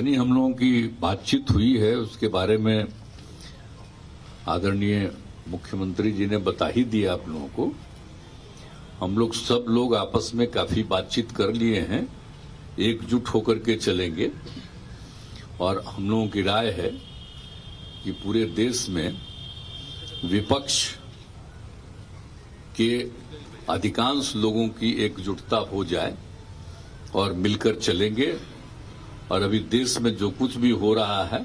जितनी हम लोगों की बातचीत हुई है उसके बारे में आदरणीय मुख्यमंत्री जी ने बता ही दिया आप लोगों को। हम लोग सब लोग आपस में काफी बातचीत कर लिए हैं, एकजुट होकर के चलेंगे और हम लोगों की राय है कि पूरे देश में विपक्ष के अधिकांश लोगों की एकजुटता हो जाए और मिलकर चलेंगे। और अभी देश में जो कुछ भी हो रहा है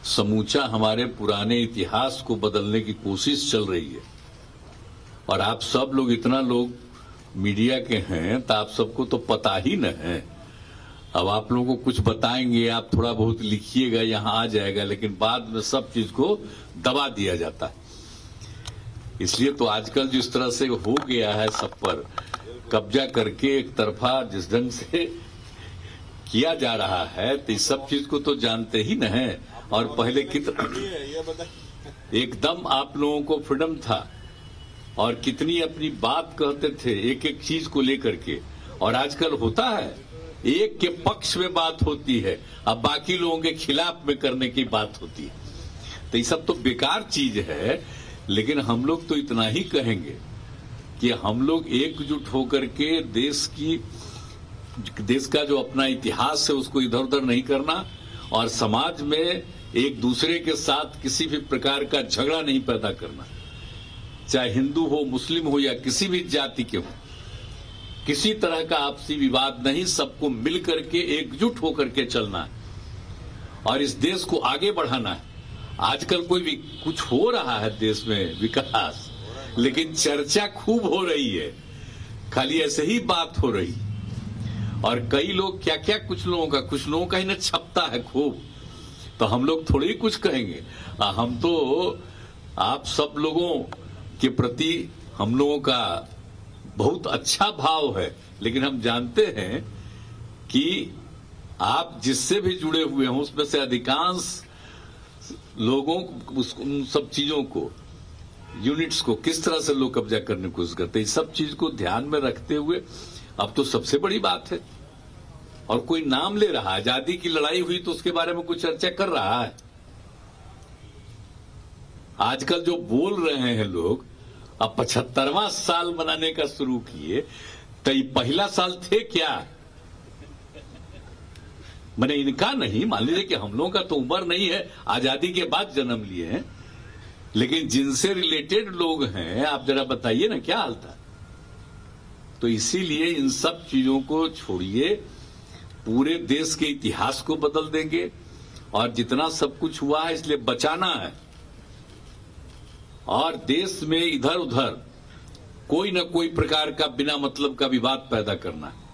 समूचा हमारे पुराने इतिहास को बदलने की कोशिश चल रही है। और आप सब लोग इतना लोग मीडिया के हैं तो आप सबको तो पता ही न है। अब आप लोगों को कुछ बताएंगे, आप थोड़ा बहुत लिखिएगा, यहां आ जाएगा, लेकिन बाद में सब चीज को दबा दिया जाता है। इसलिए तो आजकल जिस तरह से हो गया है सब पर कब्जा करके एक तरफा जिस ढंग से किया जा रहा है, तो इस सब चीज को तो जानते ही न है। और पहले कितना एकदम आप लोगों को फ्रीडम था और कितनी अपनी बात कहते थे एक एक चीज को लेकर के। और आजकल होता है एक के पक्ष में बात होती है, अब बाकी लोगों के खिलाफ में करने की बात होती है। तो ये सब तो बेकार चीज है। लेकिन हम लोग तो इतना ही कहेंगे कि हम लोग एकजुट होकर के देश का जो अपना इतिहास है उसको इधर उधर नहीं करना और समाज में एक दूसरे के साथ किसी भी प्रकार का झगड़ा नहीं पैदा करना, चाहे हिंदू हो, मुस्लिम हो या किसी भी जाति के हो। किसी तरह का आपसी विवाद नहीं, सबको मिल करके एकजुट होकर के चलना है और इस देश को आगे बढ़ाना है। आजकल कोई भी कुछ हो रहा है देश में विकास, लेकिन चर्चा खूब हो रही है, खाली ऐसे ही बात हो रही। और कई लोग क्या क्या कुछ लोगों का ही न छपता है खूब। तो हम लोग थोड़े ही कुछ कहेंगे। हम तो आप सब लोगों के प्रति हम लोगों का बहुत अच्छा भाव है, लेकिन हम जानते हैं कि आप जिससे भी जुड़े हुए हों उसमें से अधिकांश लोगों उन सब चीजों को, यूनिट्स को किस तरह से लोग कब्जा करने की कोशिश करते हैं। इस सब चीज को ध्यान में रखते हुए अब तो सबसे बड़ी बात है और कोई नाम ले रहा है, आजादी की लड़ाई हुई तो उसके बारे में कुछ चर्चा कर रहा है। आजकल जो बोल रहे हैं लोग, अब 75वां साल मनाने का शुरू किए, तो ये पहला साल थे क्या? मैंने इनका नहीं, मान लीजिए कि हम लोगों का तो उम्र नहीं है, आजादी के बाद जन्म लिए हैं, लेकिन जिनसे रिलेटेड लोग हैं आप जरा बताइए ना क्या हाल था। तो इसीलिए इन सब चीजों को छोड़िए, पूरे देश के इतिहास को बदल देंगे और जितना सब कुछ हुआ है इसलिए बचाना है और देश में इधर उधर कोई न कोई प्रकार का बिना मतलब का विवाद पैदा करना है।